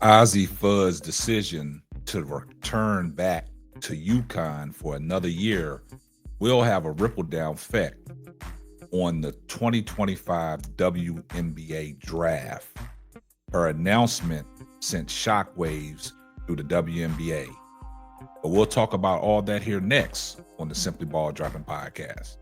Azzi Fudd's decision to return back to UConn for another year will have a ripple down effect on the 2025 WNBA draft. Her announcement sent shockwaves through the WNBA. But we'll talk about all that here next on the Simply Ball Dropping podcast.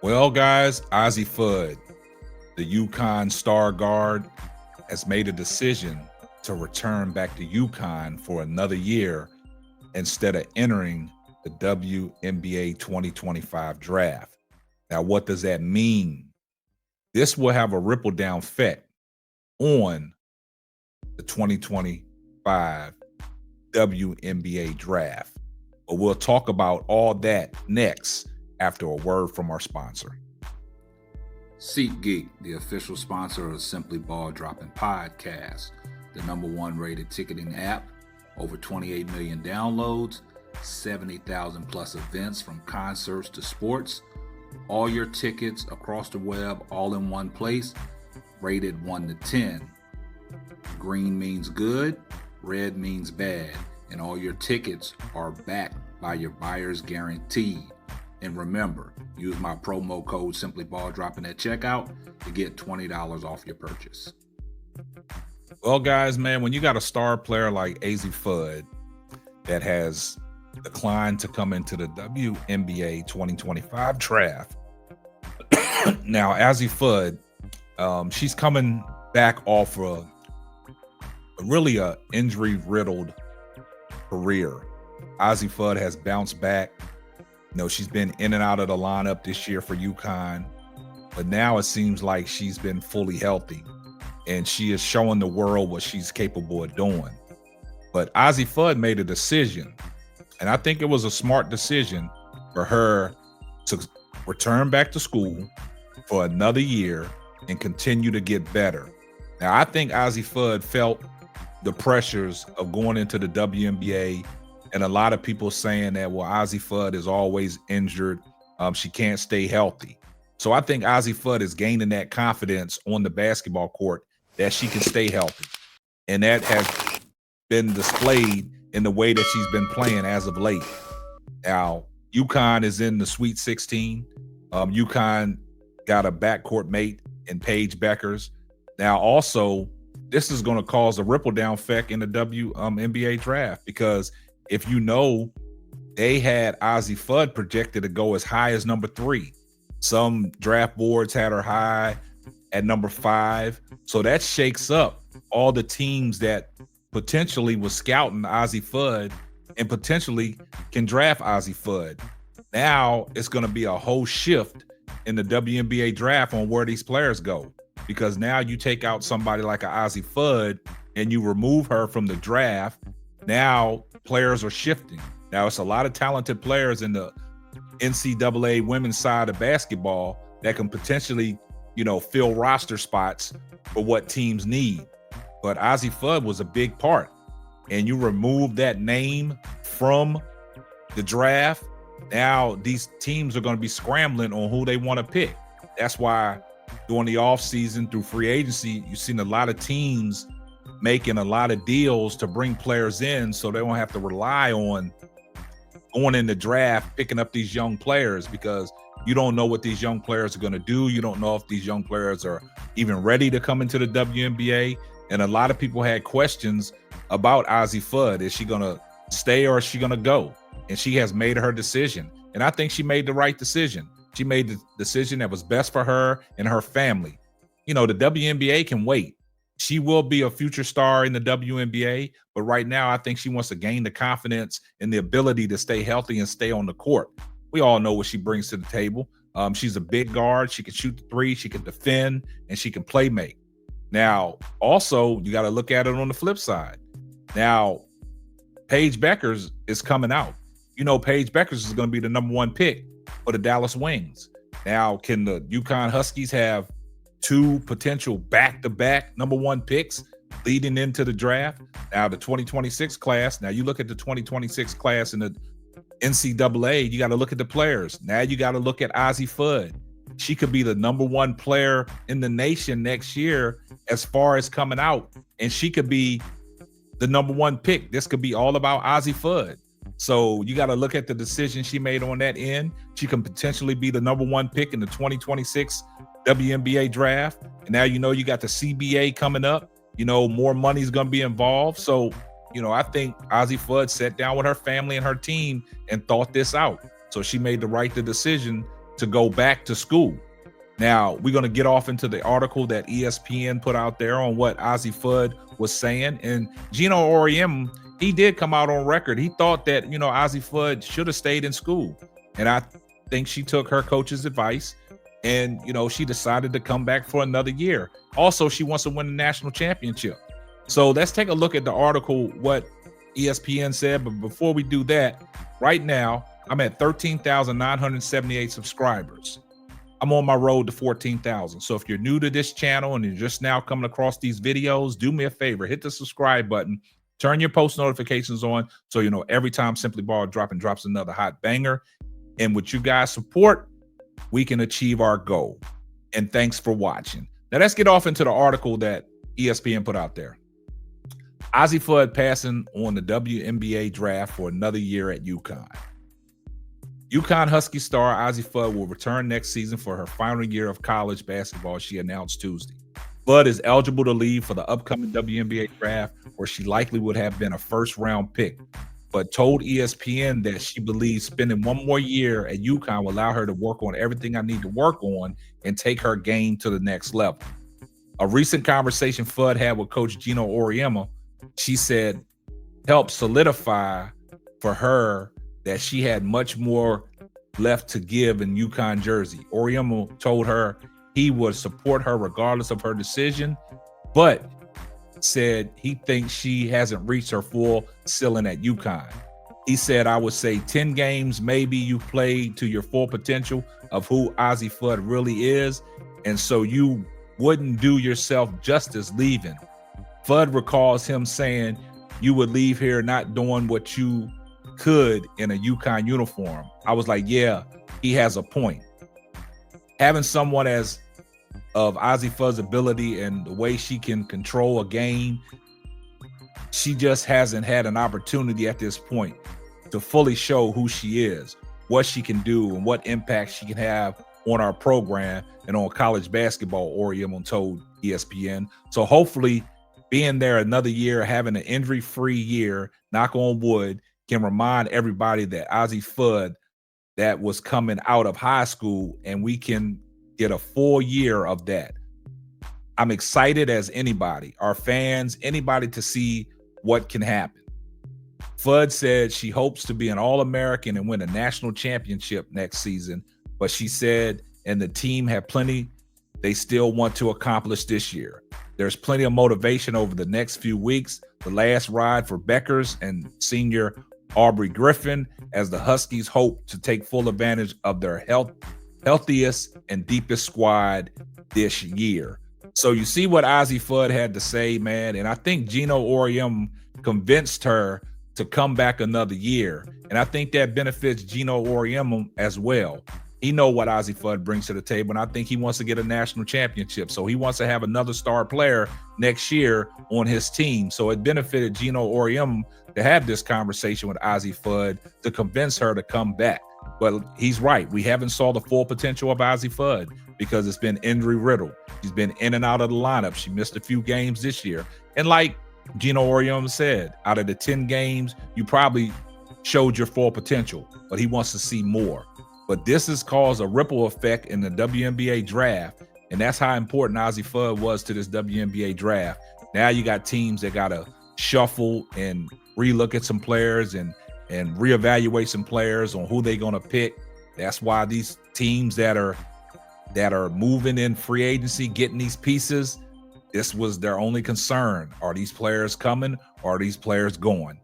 Well, guys, Azzi Fudd, the UConn star guard, has made a decision to return back to UConn for another year instead of entering the WNBA 2025 draft. Now, what does that mean? This will have a ripple down effect on the 2025 WNBA draft. But we'll talk about all that next after a word from our sponsor. SeatGeek, the official sponsor of Simply Ball Dropping Podcast, the #1 rated ticketing app, over 28 million downloads, 70,000 plus events from concerts to sports, all your tickets across the web all in one place, rated 1 to 10. Green means good, red means bad, and all your tickets are backed by your buyer's guarantee. And remember, use my promo code SimplyBallDropping at checkout to get $20 off your purchase. Well, guys, man, when you got a star player like Azzi Fudd that has declined to come into the WNBA 2025 draft, now Azzi Fudd, she's coming back off a injury-riddled career. Azzi Fudd has bounced back. She's been in and out of the lineup this year for UConn, but now it seems like she's been fully healthy, and she is showing the world what she's capable of doing. But Azzi Fudd made a decision, and I think it was a smart decision for her to return back to school for another year and continue to get better. Now, I think Azzi Fudd felt the pressures of going into the WNBA, and a lot of people saying that, well, Azzi Fudd is always injured. She can't stay healthy. So I think Azzi Fudd is gaining that confidence on the basketball court that she can stay healthy. And that has been displayed in the way that she's been playing as of late. Now, UConn is in the Sweet 16. UConn got a backcourt mate in Paige Beckers. Now, also, this is going to cause a ripple down effect in the WNBA draft, because if you know, they had Azzi Fudd projected to go as high as number 3. Some draft boards had her high at number 5. So that shakes up all the teams that potentially was scouting Azzi Fudd and potentially can draft Azzi Fudd. Now it's going to be a whole shift in the WNBA draft on where these players go, because now you take out somebody like a Azzi Fudd and you remove her from the draft. Now players are shifting. Now it's a lot of talented players in the NCAA women's side of basketball that can potentially, fill roster spots for what teams need. But Azzi Fudd was a big part, and you remove that name from the draft. Now these teams are going to be scrambling on who they want to pick. That's why during the offseason through free agency, you've seen a lot of teams making a lot of deals to bring players in so they won't have to rely on going in the draft, picking up these young players, because you don't know what these young players are going to do. You don't know if these young players are even ready to come into the WNBA. And a lot of people had questions about Azzi Fudd. Is she going to stay or is she going to go? And she has made her decision. And I think she made the right decision. She made the decision that was best for her and her family. The WNBA can wait. She will be a future star in the WNBA, but right now I think she wants to gain the confidence and the ability to stay healthy and stay on the court. We all know what she brings to the table. She's a big guard. She can shoot the three, she can defend, and she can play make. Now, also, you got to look at it on the flip side. Now, Paige Beckers is coming out. You know, Paige Beckers is going to be the #1 pick for the Dallas Wings. Now, can the UConn Huskies have 2 potential back-to-back #1 picks leading into the draft? Now, the 2026 class, now you look at the 2026 class in the NCAA, you got to look at the players. Now you got to look at Azzi Fudd. She could be the #1 player in the nation next year as far as coming out, and she could be the #1 pick. This could be all about Azzi Fudd. So you got to look at the decision she made on that end. She can potentially be the #1 pick in the 2026 WNBA draft. And now, you know, you got the CBA coming up. You know, more money's going to be involved. So, you know, I think Azzi Fudd sat down with her family and her team and thought this out. So she made the right decision to go back to school. Now, we're going to get off into the article that ESPN put out there on what Azzi Fudd was saying. And Gino Auriemma, he did come out on record. He thought that, you know, Azzi Fudd should have stayed in school. And I think she took her coach's advice and, you know, she decided to come back for another year. Also, she wants to win the national championship. So let's take a look at the article, what ESPN said. But before we do that, right now, I'm at 13,978 subscribers. I'm on my road to 14,000. So if you're new to this channel and you're just now coming across these videos, do me a favor, hit the subscribe button, turn your post notifications on so you know every time Simply Ball drops another hot banger. And with you guys' support, we can achieve our goal. And thanks for watching. Now let's get off into the article that ESPN put out there. Azzi Fudd passing on the WNBA draft for another year at UConn. UConn Husky star Azzi Fudd will return next season for her final year of college basketball, she announced Tuesday. Fudd is eligible to leave for the upcoming WNBA draft, where she likely would have been a first-round pick, but told ESPN that she believes spending one more year at UConn will allow her to work on everything I need to work on and take her game to the next level. A recent conversation Fudd had with Coach Gino Auriemma, she said, helped solidify for her that she had much more left to give in UConn jersey. Auriemma told her he would support her regardless of her decision, but said he thinks she hasn't reached her full ceiling at UConn. He said, I would say 10 games, maybe you played to your full potential of who Azzi Fudd really is, and so you wouldn't do yourself justice leaving. Fudd recalls him saying, you would leave here not doing what you could in a UConn uniform. I was like, yeah, he has a point. Having someone as of Azzi Fudd's ability and the way she can control a game, she just hasn't had an opportunity at this point to fully show who she is, what she can do, and what impact she can have on our program and on college basketball, Auriemma told ESPN. So hopefully being there another year, having an injury-free year, knock on wood, can remind everybody that Azzi Fudd that was coming out of high school, and we can get a full year of that. I'm excited as anybody, our fans, anybody, to see what can happen. Fudd said she hopes to be an All-American and win a national championship next season, but she said, and the team have plenty they still want to accomplish this year. There's plenty of motivation over the next few weeks. The last ride for Beckers and senior Aubrey Griffin, as the Huskies hope to take full advantage of their healthiest and deepest squad this year. So you see what Azzi Fudd had to say, man. And I think Gino Auriemma convinced her to come back another year. And I think that benefits Gino Auriemma as well. He knows what Azzi Fudd brings to the table, and I think he wants to get a national championship. So he wants to have another star player next year on his team. So it benefited Gino Auriemma to have this conversation with Azzi Fudd to convince her to come back. But he's right. We haven't saw the full potential of Azzi Fudd because it's been injury riddled. She's been in and out of the lineup. She missed a few games this year. And like Gino Auriemma said, out of the 10 games, you probably showed your full potential, but he wants to see more. But this has caused a ripple effect in the WNBA draft, and that's how important Azzi Fudd was to this WNBA draft. Now you got teams that got to shuffle and relook at some players and reevaluate some players on who they're going to pick. That's why these teams that are moving in free agency, getting these pieces, This was their only concern. Are these players coming or are these players going?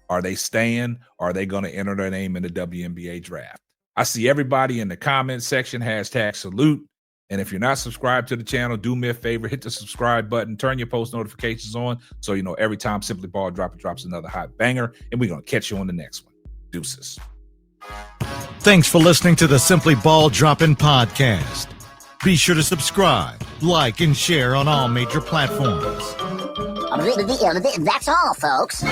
Are they staying? Or are they going to enter their name in the WNBA draft? I see everybody in the comment section, #salute. And if you're not subscribed to the channel, do me a favor, hit the subscribe button, turn your post notifications on so you know every time Simply Ball drops another hot banger. And we're going to catch you on the next one. Deuces. Thanks for listening to the Simply Ball Droppin' podcast. Be sure to subscribe, like, and share on all major platforms. That's all, folks.